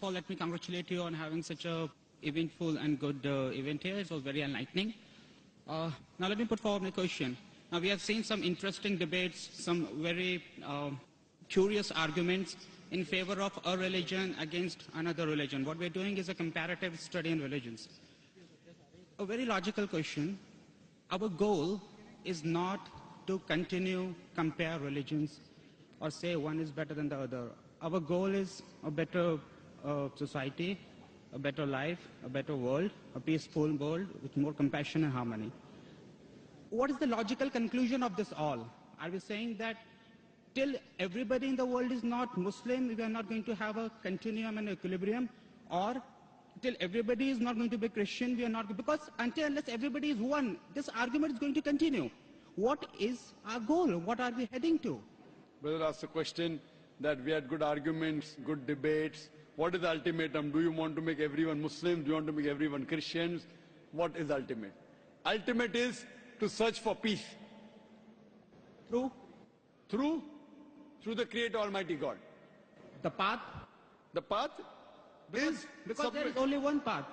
of all, let me congratulate you on having such a eventful and good event here. It was very enlightening. Now let me put forward my question. Now we have seen some interesting debates, some very curious arguments in favor of a religion against another religion. What we're doing is a comparative study in religions. A very logical question. Our goal is not to continue compare religions or say one is better than the other. Our goal is a better society, a better life, a better world, a peaceful world with more compassion and harmony. What is the logical conclusion of this all? Are we saying that till everybody in the world is not Muslim, we are not going to have a continuum and equilibrium? Or till everybody is not going to be Christian, we are not, because until unless everybody is one, this argument is going to continue. What is our goal? What are we heading to? Brother asked a question that we had good arguments, good debates. What is the ultimatum? Do you want to make everyone Muslims? Do you want to make everyone Christians? What is ultimate? Ultimate is to search for peace. Through the Creator Almighty God. the path? The path is Because there is only one path.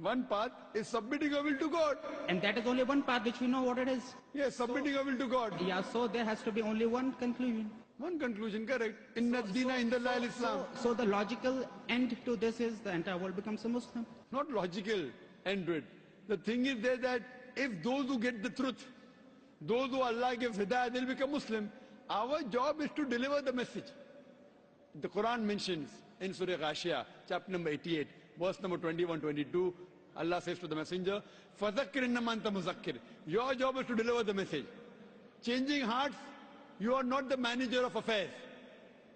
one path is submitting your will to God. And that is only one path which we know what it is. Yes, submitting your will to God. Yeah, so there has to be only one conclusion. One conclusion, correct. Inna Dina Indallah al-Islam. So the logical end to this is the entire world becomes a Muslim. Not logical end to it. The thing is there that if those who get the truth, those who Allah gives hidayah, they'll become Muslim. Our job is to deliver the message. The Quran mentions in Surah Ghashiyah, chapter number 88, verse number 21-22, Allah says to the messenger, فَذَكِّرْ إِنَّمَا أَنْتَ مُذَكِّرْ. Your job is to deliver the message. Changing hearts, you are not the manager of affairs.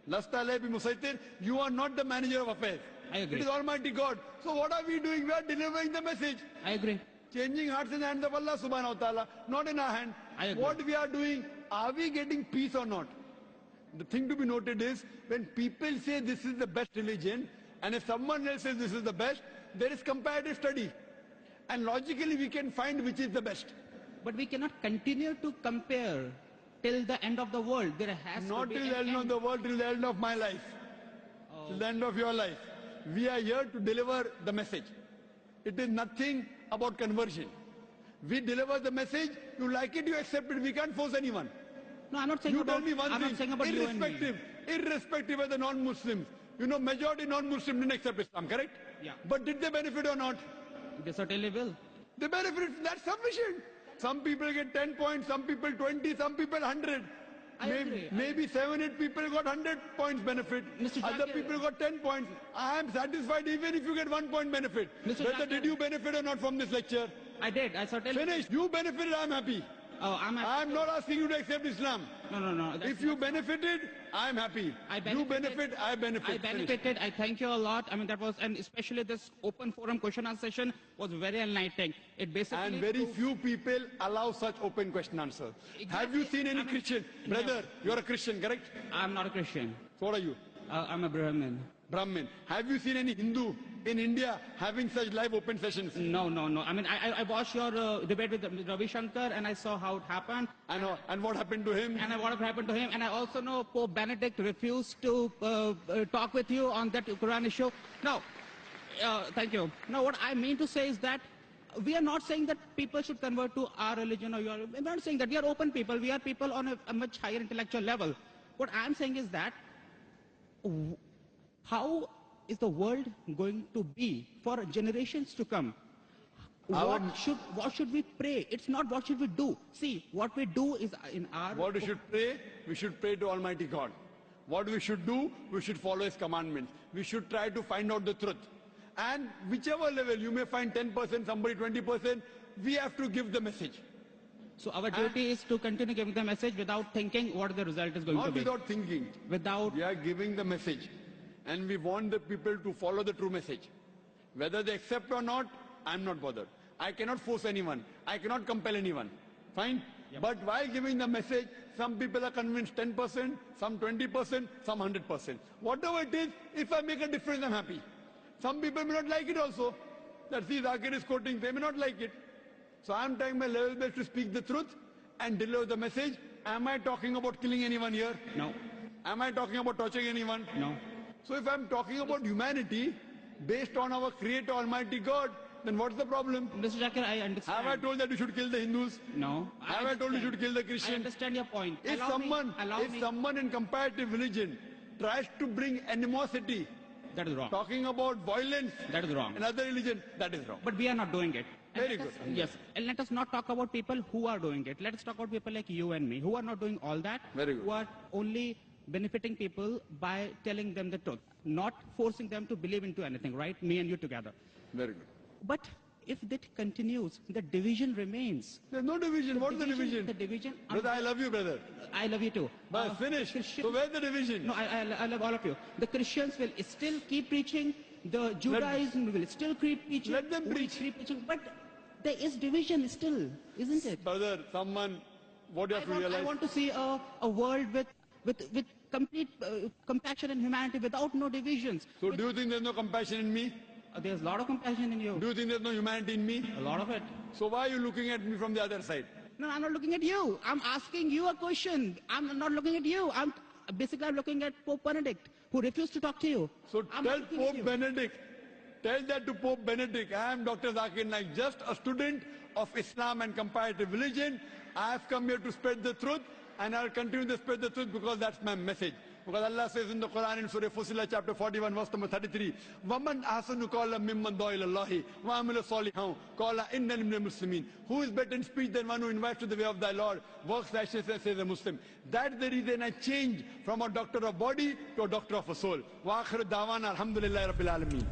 Lasta alayhi bi-musaytir, you are not the manager of affairs. I agree. It is Almighty God. So what are we doing? We are delivering the message. I agree. Changing hearts in the hands of Allah subhanahu wa ta'ala, not in our hand. I agree. What we are doing, are we getting peace or not? The thing to be noted is, when people say this is the best religion, and if someone else says this is the best, there is comparative study. And logically we can find which is the best. But we cannot continue to compare till the end of the world. There has Not to be till the end of the world, till the end of my life. Till the end of your life. We are here to deliver the message. It is nothing about conversion. We deliver the message, you like it, you accept it. We can't force anyone. No, I'm not saying You about, tell me one I'm thing, not saying about you and me. irrespective of the non-Muslims. You know, majority non-Muslims didn't accept Islam, correct? Yeah. But did they benefit or not? They certainly will. They benefit, that's sufficient. Some people get 10 points, some people 20, some people 100. I agree. Maybe 7, 8 people got 100 points benefit. Mr. Other Shakir, people got 10 points. I am satisfied even if you get 1 point benefit. Mr. Whether Shakir, did you benefit or not from this lecture? I did. I certainly. Finished. You benefited, I am happy. Oh, I am not asking you to accept Islam. No. If you benefited, I am happy. You benefit, I benefit. I benefited. I thank you a lot. I mean, that was, and especially this open forum question answer session was very enlightening. It basically. And very few people allow such open question answer. Exactly. Have you seen any Christian? Brother, you're a Christian, correct? I'm not a Christian. So what are you? I'm a Brahmin. Brahmin. Have you seen any Hindu in India having such live open sessions? No. I mean, I watched your debate with Ravi Shankar and I saw how it happened. I know. And what happened to him? And what happened to him. And I also know Pope Benedict refused to talk with you on that Quran issue. Now, thank you. Now, what I mean to say is that we are not saying that people should convert to our religion or your. We're not saying that. We are open people. We are people on a much higher intellectual level. What I'm saying is that how is the world going to be for generations to come? What should we pray? It's not what should we do. See, what we do is in our... What we should pray? We should pray to Almighty God. What we should do? We should follow His commandments. We should try to find out the truth. And whichever level, you may find 10%, somebody 20%, we have to give the message. So our duty is to continue giving the message without thinking what the result is going to be. Not without thinking. We are giving the message. And we want the people to follow the true message. Whether they accept or not, I'm not bothered. I cannot force anyone. I cannot compel anyone. Fine? Yep. But while giving the message, some people are convinced 10%, some 20%, some 100%. Whatever it is, if I make a difference, I'm happy. Some people may not like it also. That see, Zakir is quoting, they may not like it. So I'm trying my level best to speak the truth and deliver the message. Am I talking about killing anyone here? No. Am I talking about torturing anyone? No. So if I'm talking about humanity based on our Creator Almighty God, then what's the problem? Mr. Zakir, I understand. Have I told that you should kill the Hindus? No. Have I told you should kill the I Christians? understand your point. If Allow me. someone in comparative religion tries to bring animosity, That is wrong. talking about violence That is wrong. in other religion, that is wrong. But we are not doing it. And Very let good. us- Yes. And let us not talk about people who are doing it. Let us talk about people like you and me, who are not doing all that. Very good. Who are only benefiting people by telling them the truth, not forcing them to believe into anything, right? Me and you together. Very good. But if that continues, the division remains. There's no division. What's the division? The division. Brother, I love you, brother. I love you too. But finish. Christians- So where's the division? No, I love all of you. The Christians will still keep preaching. The Judaism will still keep preaching. Let them will preach. keep preaching. But there is division still, isn't it? Brother, what you have to I realize? want to see a world with complete compassion and humanity without no divisions. So do you think there's no compassion in me? There's a lot of compassion in you. Do you think there's no humanity in me? A lot of it. So why are you looking at me from the other side? No, I'm not looking at you. I'm asking you a question. I'm not looking at you. I'm looking at Pope Benedict, who refused to talk to you. So I'm tell looking at Pope you. Benedict, tell that to Pope Benedict, I am Dr. Zakir Naik, just a student of Islam and comparative religion. I have come here to spread the truth, and I'll continue to spread the truth because that's my message. Because Allah says in the Quran in Surah Fussilat chapter 41 verse number 33, وَمَنْ أَحْسَنُ قَوْلًا مِمَّنْ دَعَا إِلَى اللَّهِ وَعَمِلَ صَالِحًا قَالَ إِنَّنِي مِنَ الْمُسْلِمِينَ. Who is better in speech than one who invites to the way of thy Lord, works righteousness, says a Muslim. That's the reason I changed from a doctor of body to a doctor of a soul. وَآخِرُ دَعْوَانَا الْحَمْدُ لِلَّهِ رَبِّ الْعَالَمِينَ.